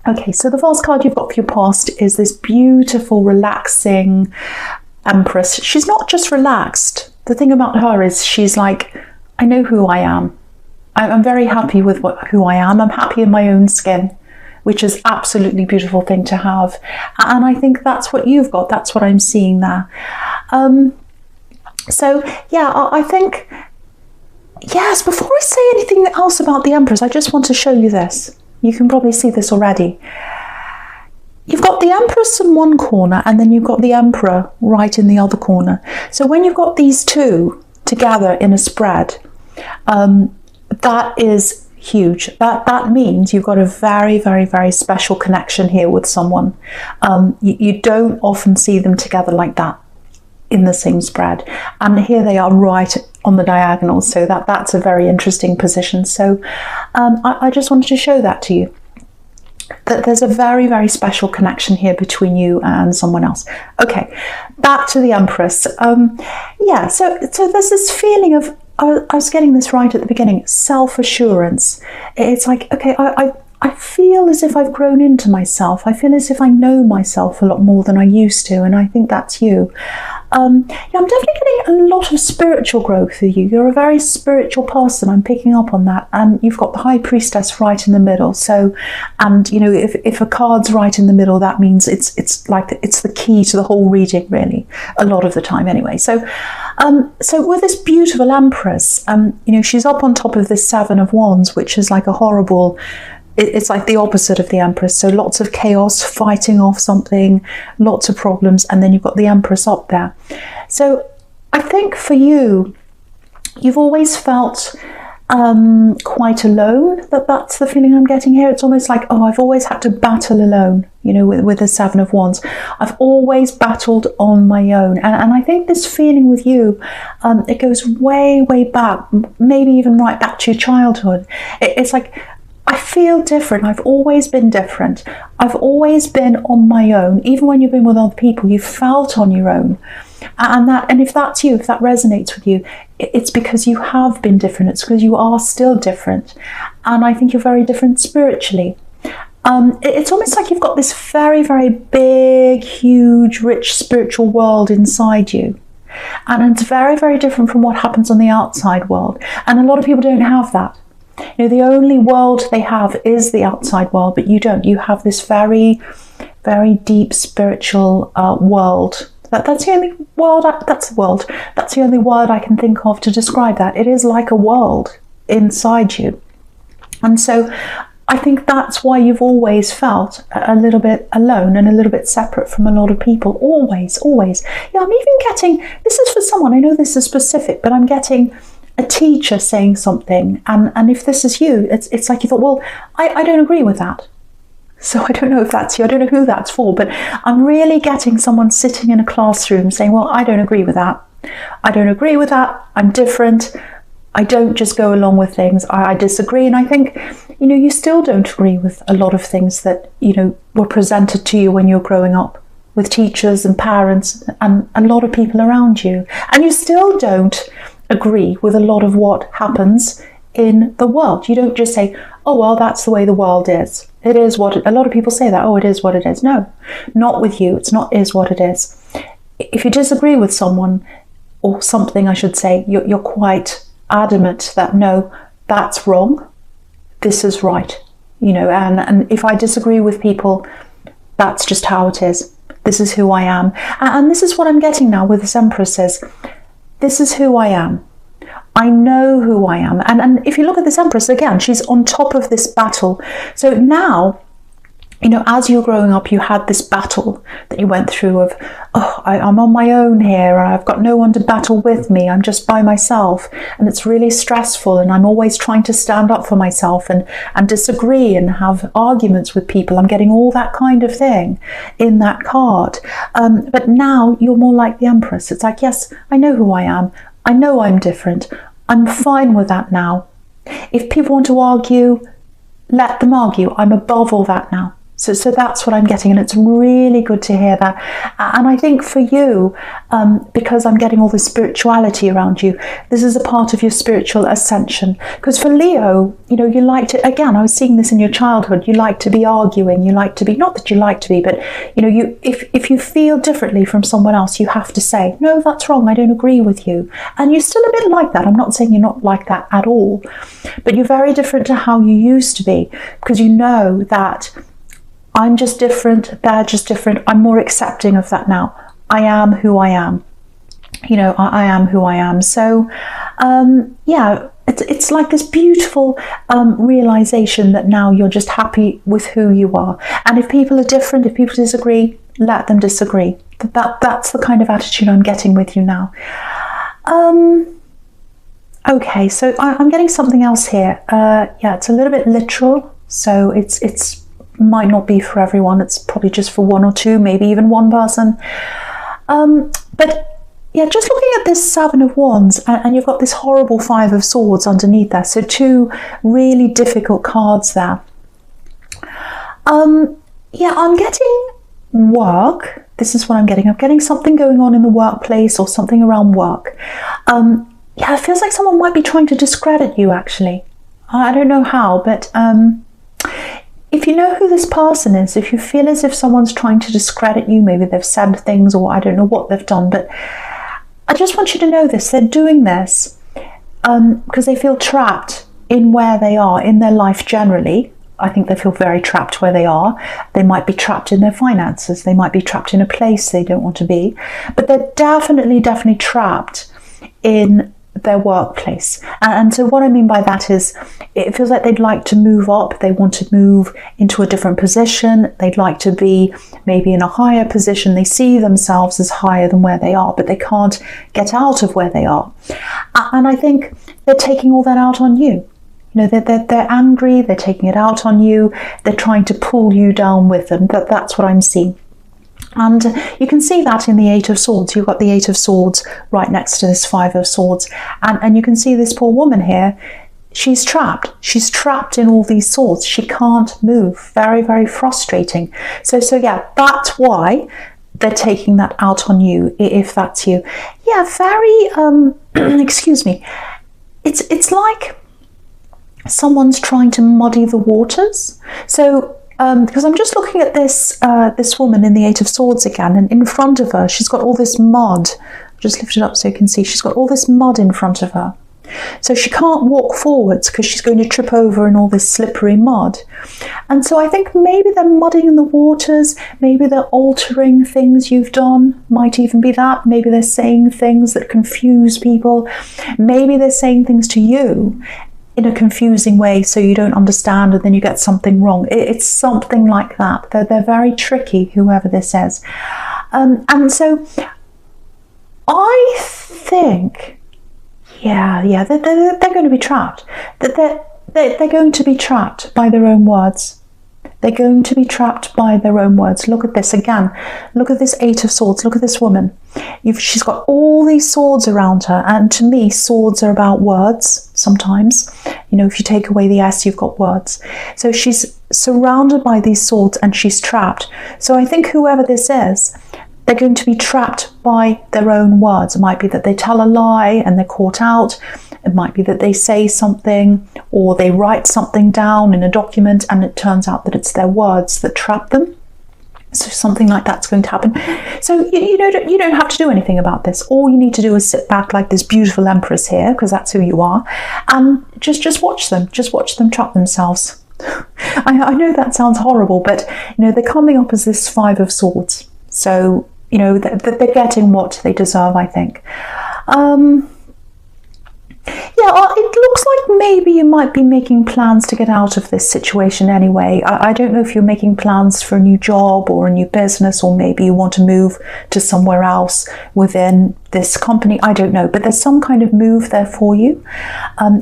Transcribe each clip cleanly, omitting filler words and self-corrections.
Okay, so the first card you've got for your past is this beautiful, relaxing Empress. She's not just relaxed. The thing about her is she's like, I know who I am. I'm very happy with who I am. I'm happy in my own skin, which is absolutely beautiful thing to have. And I think that's what you've got. That's what I'm seeing there. So yeah, I think, yes, before I say anything else about the Empress, I just want to show you this. You can probably see this already. You've got the Empress in one corner and then you've got the Emperor right in the other corner. So when you've got these two together in a spread, that is huge. That means you've got a very, very, very special connection here with someone. You don't often see them together like that in the same spread. And here they are right on the diagonal. So that's a very interesting position. So I just wanted to show that to you. That there's a very, very special connection here between you and someone else. Okay, back to the Empress. Yeah, so there's this feeling of, I was getting this right at the beginning, self-assurance. It's like, okay, I feel as if I've grown into myself. I feel as if I know myself a lot more than I used to, and I think that's you. Yeah, I'm definitely getting a lot of spiritual growth with you. You're a very spiritual person. I'm picking up on that. And you've got the High Priestess right in the middle. So, and you know, if a card's right in the middle, that means it's like it's the key to the whole reading, really, a lot of the time anyway. So, so with this beautiful Empress, you know, she's up on top of this Seven of Wands, which is like a horrible. It's like the opposite of the Empress. So lots of chaos, fighting off something, lots of problems, and then you've got the Empress up there. So I think for you, you've always felt quite alone. That's the feeling I'm getting here. It's almost like, oh, I've always had to battle alone, you know, with the Seven of Wands. I've always battled on my own. And I think this feeling with you, it goes way, way back, maybe even right back to your childhood. It's like, I feel different. I've always been different. I've always been on my own. Even when you've been with other people, you've felt on your own. And if that's you, if that resonates with you, it's because you have been different. It's because you are still different. And I think you're very different spiritually. It's almost like you've got this very, very big, huge, rich spiritual world inside you. And it's very, very different from what happens on the outside world. And a lot of people don't have that. You know, the only world they have is the outside world, but you don't. You have this very, very deep spiritual world. That's the only world. That's the only word I can think of to describe that. It is like a world inside you, and so I think that's why you've always felt a little bit alone and a little bit separate from a lot of people. Always, always. Yeah, I'm even getting. This is for someone. I know this is specific, but I'm getting a teacher saying something, and if this is you, it's like you thought, well, I don't agree with that. So I don't know if that's you, I don't know who that's for, but I'm really getting someone sitting in a classroom saying, well, I don't agree with that. I don't agree with that. I'm different. I don't just go along with things. I disagree. And I think, you know, you still don't agree with a lot of things that, you know, were presented to you when you were growing up with teachers and parents and a lot of people around you. And you still don't agree with a lot of what happens in the world. You don't just say, oh, well, that's the way the world is. It is what it, a lot of people say that, oh, it is what it is. No, not with you. It's not is what it is. If you disagree with someone or something, I should say, you're quite adamant that no, that's wrong. This is right. You know, and if I disagree with people, that's just how it is. This is who I am. And this is what I'm getting now with this Empress is, this is who I am. I know who I am. And if you look at this Empress, again, she's on top of this battle. So now, you know, as you're growing up, you had this battle that you went through of, oh, I'm on my own here. I've got no one to battle with me. I'm just by myself. And it's really stressful. And I'm always trying to stand up for myself and disagree and have arguments with people. I'm getting all that kind of thing in that card. But now you're more like the Empress. It's like, yes, I know who I am. I know I'm different. I'm fine with that now. If people want to argue, let them argue. I'm above all that now. So that's what I'm getting, and it's really good to hear that. And I think for you, because I'm getting all this spirituality around you, this is a part of your spiritual ascension. Because for Leo, you like to, again, I was seeing this in your childhood, you like to be arguing, you like to be, not that you like to be, but if you feel differently from someone else, you have to say, no, that's wrong, I don't agree with you. And you're still a bit like that. I'm not saying you're not like that at all, but you're very different to how you used to be, because you know that I'm just different, they're just different. I'm more accepting of that now. I am who I am. I am who I am. So, it's like this beautiful realization that now you're just happy with who you are. And if people are different, if people disagree, let them disagree. That's the kind of attitude I'm getting with you now. Okay, so I'm getting something else here. It's a little bit literal. So it's might not be for everyone. It's probably just for one or two, maybe even one person. But yeah, just looking at this Seven of Wands, and you've got this horrible Five of Swords underneath there. So two really difficult cards there. I'm getting work. This is what I'm getting. I'm getting something going on in the workplace or something around work. It feels like someone might be trying to discredit you, actually. I don't know how, but if you know who this person is, if you feel as if someone's trying to discredit you, maybe they've said things or I don't know what they've done, but I just want you to know this. They're doing this because they feel trapped in where they are, in their life generally. I think they feel very trapped where they are. They might be trapped in their finances. They might be trapped in a place they don't want to be. But they're definitely trapped in their workplace. And so what I mean by that is it feels like they'd like to move up. They want to move into a different position. They'd like to be maybe in a higher position. They see themselves as higher than where they are, but they can't get out of where they are. And I think they're taking all that out on you. They're angry. They're taking it out on you. They're trying to pull you down with them. That's what I'm seeing. And you can see that in the Eight of Swords. You've got the Eight of Swords right next to this Five of Swords. And you can see this poor woman here. She's trapped. She's trapped in all these swords. She can't move. Very, very frustrating. So yeah, that's why they're taking that out on you, if that's you. Yeah, very, excuse me. It's like someone's trying to muddy the waters. So because I'm just looking at this woman in the Eight of Swords again, and in front of her she's got all this mud. Just lift it up so you can see. She's got all this mud in front of her, so she can't walk forwards because she's going to trip over in all this slippery mud. And so I think maybe they're muddying the waters. Maybe they're altering things you've done. Might even be that. Maybe they're saying things that confuse people. Maybe they're saying things to you in a confusing way so you don't understand and then you get something wrong. It's something like that. They're very tricky, whoever this is. And so I think, they're going to be trapped. They're going to be trapped by their own words. They're going to be trapped by their own words. Look at this again. Look at this Eight of Swords. Look at this woman. She's got all these swords around her. And to me, swords are about words sometimes. If you take away the S, you've got words. So she's surrounded by these swords and she's trapped. So I think whoever this is, they're going to be trapped by their own words. It might be that they tell a lie and they're caught out. It might be that they say something or they write something down in a document and it turns out that it's their words that trap them. So something like that's going to happen. So you don't have to do anything about this. All you need to do is sit back like this beautiful Empress here, because that's who you are, and just watch them. Just watch them trap themselves. I know that sounds horrible, but they're coming up as this Five of Swords. So they're getting what they deserve, I think. It looks like maybe you might be making plans to get out of this situation anyway. I don't know if you're making plans for a new job or a new business, or maybe you want to move to somewhere else within this company. I don't know, but there's some kind of move there for you,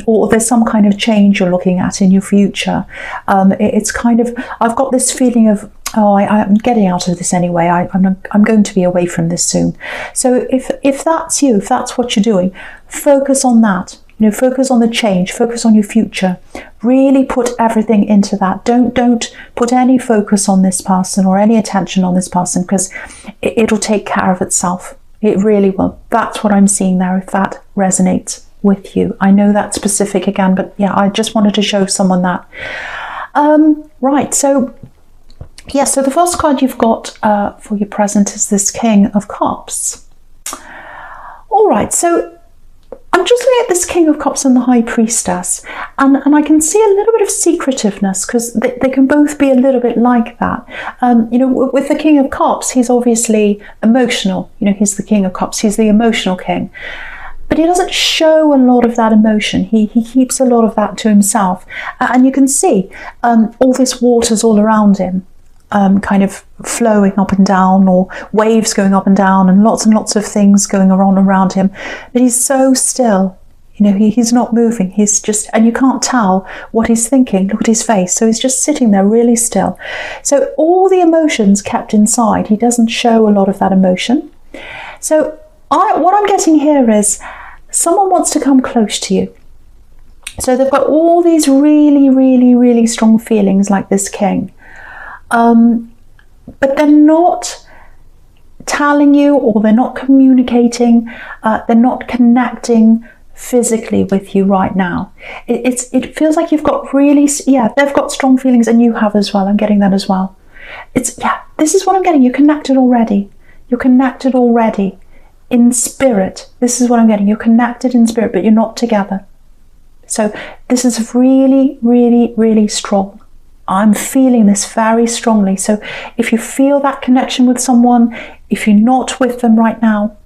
or there's some kind of change you're looking at in your future. It's kind of, I've got this feeling of, I'm getting out of this anyway. I'm going to be away from this soon. So if that's you, if that's what you're doing, focus on that. Focus on the change, focus on your future, Really put everything into that. Don't put any focus on this person or any attention on this person, because it'll take care of itself. It really will. That's what I'm seeing there, if that resonates with you. I know that's specific again, but yeah, I just wanted to show someone that. Right, so yeah, so the first card you've got for your present is this King of Cups. All right, so I'm just looking at this King of Cups and the High Priestess, and I can see a little bit of secretiveness, because they can both be a little bit like that. You know, with the King of Cups, he's obviously emotional. You know, he's the King of Cups. He's the emotional king. But he doesn't show a lot of that emotion. He keeps a lot of that to himself. And you can see all this water's all around him, kind of flowing up and down, or waves going up and down, and lots of things going on around him. But he's so still. You know, he's not moving. He's just, and you can't tell what he's thinking. Look at his face. So he's just sitting there really still. So all the emotions kept inside. He doesn't show a lot of that emotion. So what I'm getting here is someone wants to come close to you. So they've got all these really strong feelings, like this king. But they're not telling you, or they're not communicating, they're not connecting physically with you right now. It feels like you've got they've got strong feelings, and you have as well. I'm getting that as well. This is what I'm getting. You're connected already. You're connected already in spirit. This is what I'm getting. You're connected in spirit, but you're not together. So this is really strong. I'm feeling this very strongly. So if you feel that connection with someone, if you're not with them right now,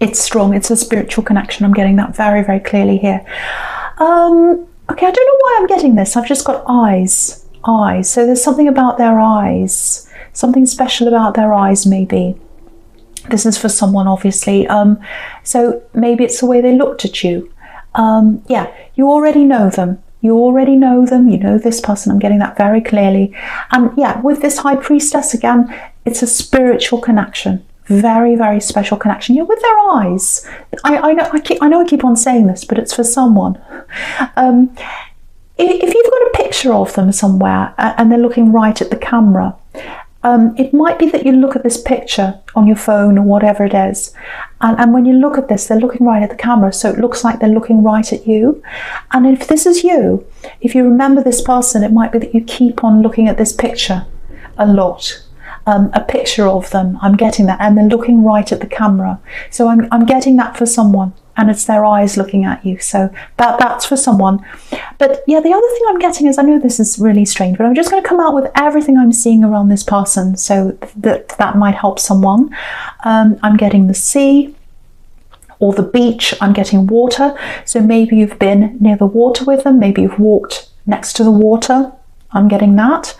it's strong. It's a spiritual connection. I'm getting that very clearly here. Okay, I don't know why I'm getting this. I've just got eyes. So there's something about their eyes, something special about their eyes, maybe. This is for someone, obviously. So maybe it's the way they looked at you. Yeah, you already know them. You already know them. You know this person. I'm getting that very clearly. And yeah, with this High Priestess, again, it's a spiritual connection. Very special connection. You're with their eyes. I know I keep on saying this, but it's for someone. If you've got a picture of them somewhere and they're looking right at the camera, it might be that you look at this picture on your phone or whatever it is, and when you look at this, they're looking right at the camera, so it looks like they're looking right at you. And if this is you, if you remember this person, it might be that you keep on looking at this picture a lot. A picture of them, I'm getting that, and they're looking right at the camera. So I'm getting that for someone, and it's their eyes looking at you. So that's for someone. But yeah, the other thing I'm getting is, I know this is really strange, but I'm just going to come out with everything I'm seeing around this person, so that might help someone. I'm getting the sea or the beach. I'm getting water. So maybe you've been near the water with them. Maybe you've walked next to the water. I'm getting that.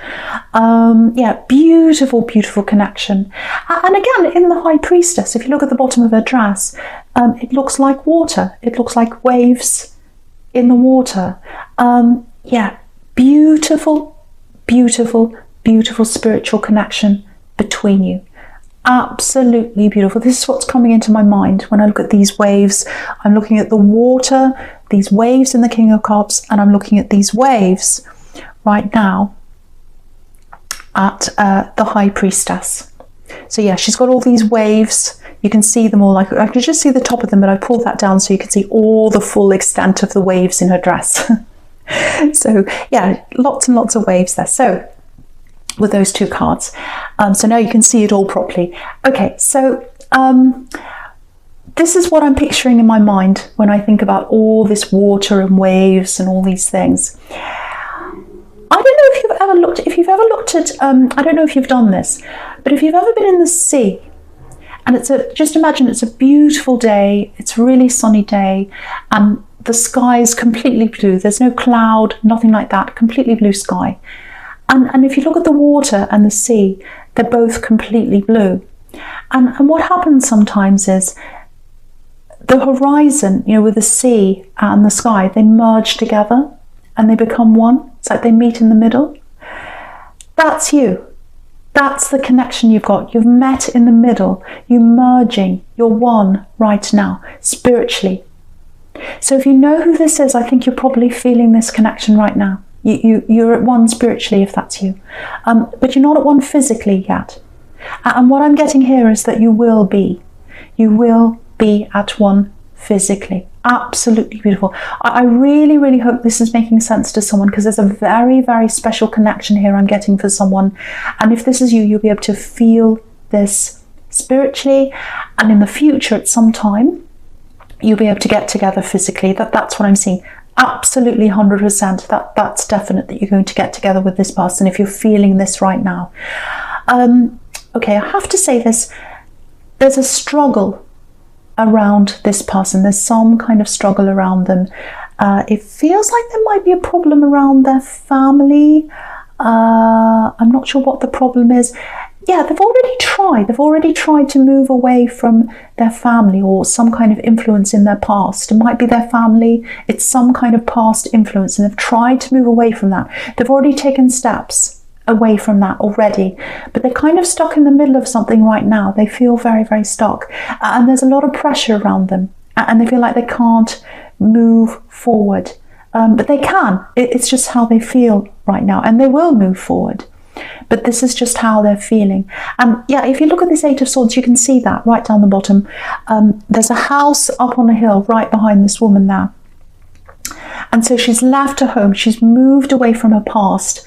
Yeah, beautiful connection. And again, in the High Priestess, if you look at the bottom of her dress, it looks like water. It looks like waves in the water. Yeah, beautiful spiritual connection between you. Absolutely beautiful. This is what's coming into my mind when I look at these waves. I'm looking at the water, these waves in the King of Cups, and I'm looking at these waves right now at the High Priestess. So yeah, she's got all these waves. You can see them all. I could just see the top of them, but I pulled that down so you can see all the full extent of the waves in her dress. So yeah, lots and lots of waves there. So with those two cards, so now you can see it all properly. Okay, so this is what I'm picturing in my mind when I think about all this water and waves and all these things. I don't know if you've ever looked at, I don't know if you've done this, but if you've ever been in the sea, and just imagine it's a beautiful day, it's a really sunny day, and the sky is completely blue, there's no cloud, nothing like that, completely blue sky. And if you look at the water and the sea, they're both completely blue. And what happens sometimes is the horizon, you know, with the sea and the sky, they merge together and they become one. It's like they meet in the middle. That's you. That's the connection you've got. You've met in the middle. You're merging. You're one right now, spiritually. So if you know who this is, I think you're probably feeling this connection right now. You're at one spiritually, if that's you. But you're not at one physically yet. And what I'm getting here is that you will be. You will be at one physically. Absolutely beautiful. I really, really hope this is making sense to someone, because there's a very, very special connection here I'm getting for someone. And if this is you, you'll be able to feel this spiritually. And in the future, at some time, you'll be able to get together physically. That's what I'm seeing. Absolutely 100%. That's definite that you're going to get together with this person if you're feeling this right now. Okay, I have to say this. There's a struggle around this person. There's some kind of struggle around them. It feels like there might be a problem around their family. I'm not sure what the problem is. Yeah, they've already tried to move away from their family or some kind of influence in their past. It might be their family, it's some kind of past influence, and they've tried to move away from that. They've already taken steps away from that already, but they're kind of stuck in the middle of something right now. They feel very, very stuck, and there's a lot of pressure around them, and they feel like they can't move forward. But they can. It's just how they feel right now, and they will move forward. But this is just how they're feeling. And yeah, if you look at this Eight of Swords, you can see that right down the bottom. There's a house up on a hill right behind this woman there. And so she's left her home. She's moved away from her past,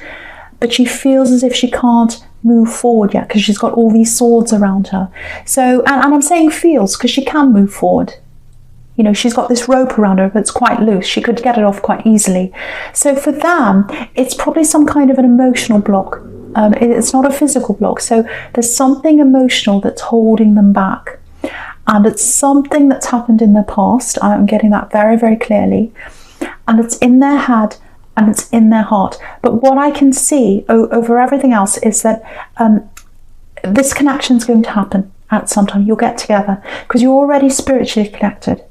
but she feels as if she can't move forward yet because she's got all these swords around her. So, and I'm saying feels because she can move forward. You know, she's got this rope around her, but it's quite loose. She could get it off quite easily. So for them, it's probably some kind of an emotional block. It's not a physical block. So there's something emotional that's holding them back. And it's something that's happened in their past. I'm getting that very, very clearly. And it's in their head and it's in their heart. But what I can see over everything else is that this connection is going to happen at some time. You'll get together because you're already spiritually connected.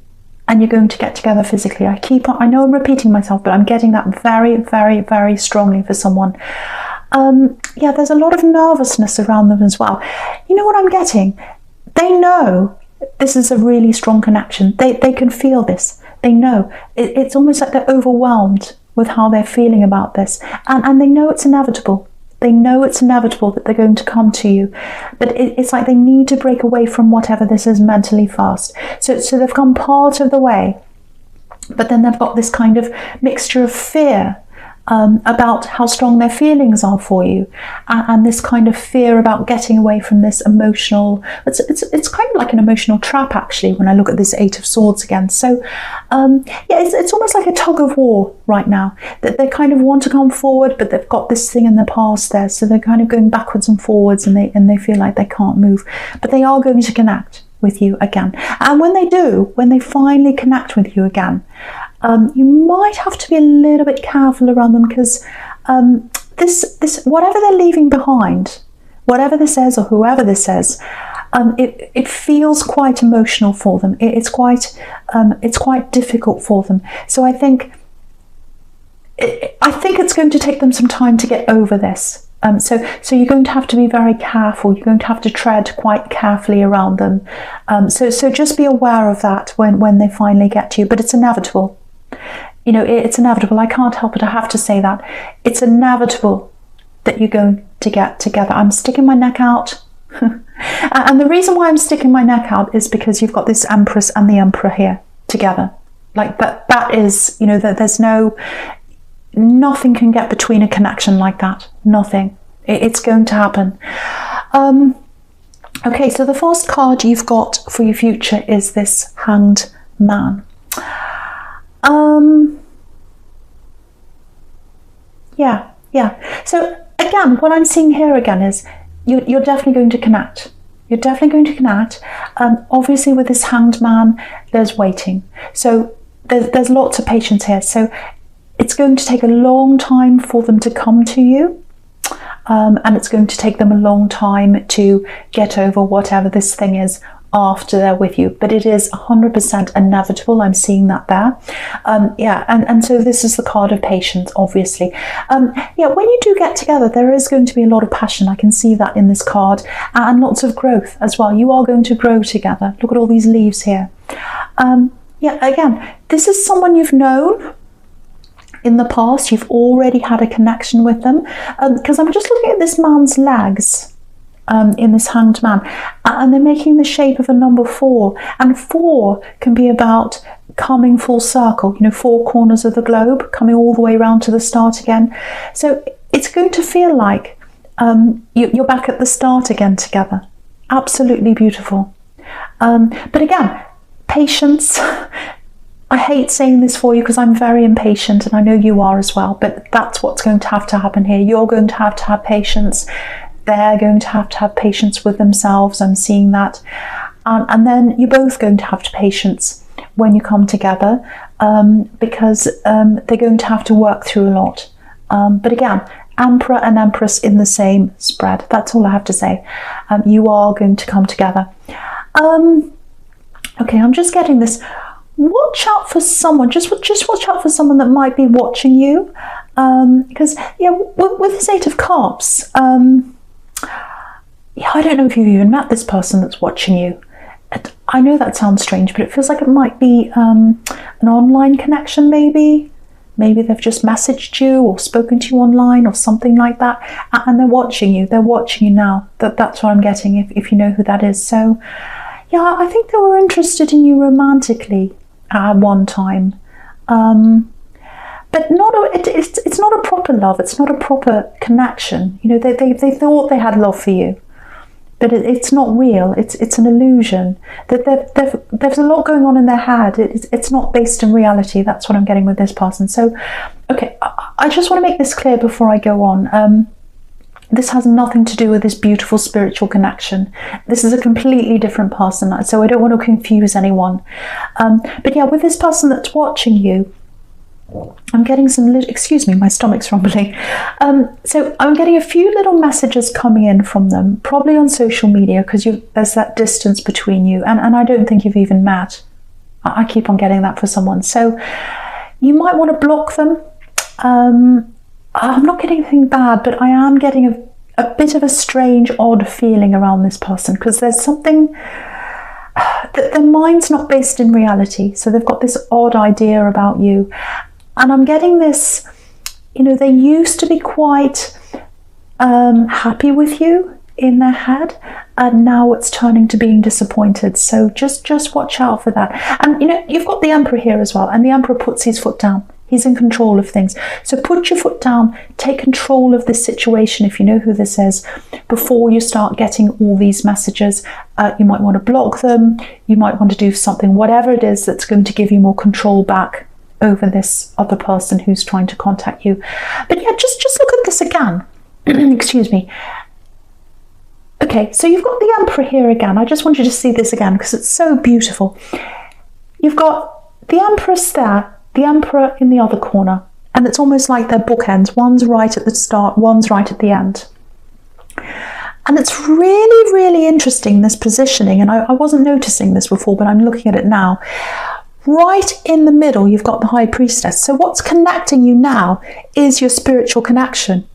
And you're going to get together physically. I know I'm repeating myself, but I'm getting that very, very, very strongly for someone. Yeah, there's a lot of nervousness around them as well. You know what I'm getting? They know this is a really strong connection. They can feel this. They know. It's almost like they're overwhelmed with how they're feeling about this. And they know it's inevitable. They know it's inevitable that they're going to come to you. But it's like they need to break away from whatever this is mentally first. So they've come part of the way, but then they've got this kind of mixture of fear about how strong their feelings are for you, and this kind of fear about getting away from this emotional, it's kind of like an emotional trap actually when I look at this Eight of Swords again. So yeah, it's almost like a tug of war right now, that they kind of want to come forward, but they've got this thing in the past there, so they're kind of going backwards and forwards, and they feel like they can't move, but they are going to connect with you again. And when they do, when they finally connect with you again, you might have to be a little bit careful around them, because this whatever they're leaving behind, whatever this is or whoever this is, it feels quite emotional for them. It's quite difficult for them. So I think it's going to take them some time to get over this. So you're going to have to be very careful. You're going to have to tread quite carefully around them. So just be aware of that when they finally get to you. But it's inevitable. You know, it's inevitable. I can't help it. I have to say that. It's inevitable that you're going to get together. I'm sticking my neck out. And the reason why I'm sticking my neck out is because you've got this Empress and the Emperor here together. Like that is, you know, that there's nothing can get between a connection like that. Nothing. It's going to happen. Okay, so the first card you've got for your future is this Hanged Man. Yeah. So again, what I'm seeing here again is you're definitely going to connect. You're definitely going to connect. Obviously, with this Hanged Man, there's waiting. So there's lots of patience here. So it's going to take a long time for them to come to you. And it's going to take them a long time to get over whatever this thing is after they're with you. But it is 100% inevitable. I'm seeing that there. Yeah, and so this is the card of patience, obviously. Yeah, when you do get together, there is going to be a lot of passion. I can see that in this card. And lots of growth as well. You are going to grow together. Look at all these leaves here. Yeah, again, this is someone you've known in the past. You've already had a connection with them. Because I'm just looking at this man's legs in this Hanged Man, and they're making the shape of a number 4. And 4 can be about coming full circle, 4 corners of the globe, coming all the way around to the start again. So it's going to feel like you're back at the start again together. Absolutely beautiful. But again, patience. I hate saying this for you because I'm very impatient, and I know you are as well, but that's what's going to happen here. You're going to have patience. They're going to have patience with themselves. I'm seeing that. And then you're both going to have patience when you come together, because they're going to have to work through a lot. But again, Emperor and Empress in the same spread. That's all I have to say. You are going to come together. Okay, I'm just getting this. Watch out for someone. Just watch out for someone that might be watching you. Because, yeah, with this 8 of Cups, yeah, I don't know if you've even met this person that's watching you. I know that sounds strange, but it feels like it might be an online connection, maybe. Maybe they've just messaged you or spoken to you online or something like that, and they're watching you. They're watching you now. That's what I'm getting, if you know who that is. So, yeah, I think they were interested in you romantically at one time. But it's not a proper love. It's not a proper connection. They thought they had love for you, but it's not real. It's an illusion. There's a lot going on in their head. It's not based in reality. That's what I'm getting with this person. So, okay, I just want to make this clear before I go on. This has nothing to do with this beautiful spiritual connection. This is a completely different person, so I don't want to confuse anyone. But yeah, with this person that's watching you, I'm getting some, excuse me, my stomach's rumbling. So I'm getting a few little messages coming in from them, probably on social media, because there's that distance between you, and I don't think you've even met. I keep on getting that for someone. So you might want to block them. I'm not getting anything bad, but I am getting a bit of a strange, odd feeling around this person, because there's something that their mind's not based in reality. So they've got this odd idea about you. And I'm getting this, they used to be quite happy with you in their head, and now it's turning to being disappointed. So just watch out for that. And you've got the Emperor here as well, and the Emperor puts his foot down. He's in control of things. So put your foot down, take control of this situation, if you know who this is, before you start getting all these messages. You might want to block them. You might want to do something, whatever it is that's going to give you more control back over this other person who's trying to contact you. But yeah, just look at this again. Excuse me. Okay, so you've got the Emperor here again. I just want you to see this again because it's so beautiful. You've got the Empress there, the Emperor in the other corner, and it's almost like they're bookends. One's right at the start, one's right at the end. And it's really, really interesting, this positioning, and I wasn't noticing this before, but I'm looking at it now. Right in the middle, you've got the High Priestess. So what's connecting you now is your spiritual connection.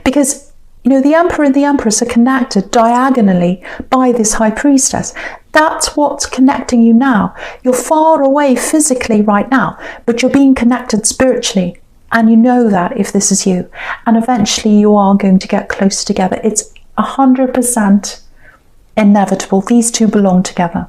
Because, the Emperor and the Empress are connected diagonally by this High Priestess. That's what's connecting you now. You're far away physically right now, but you're being connected spiritually. And you know that if this is you. And eventually you are going to get close together. It's 100% inevitable. These two belong together.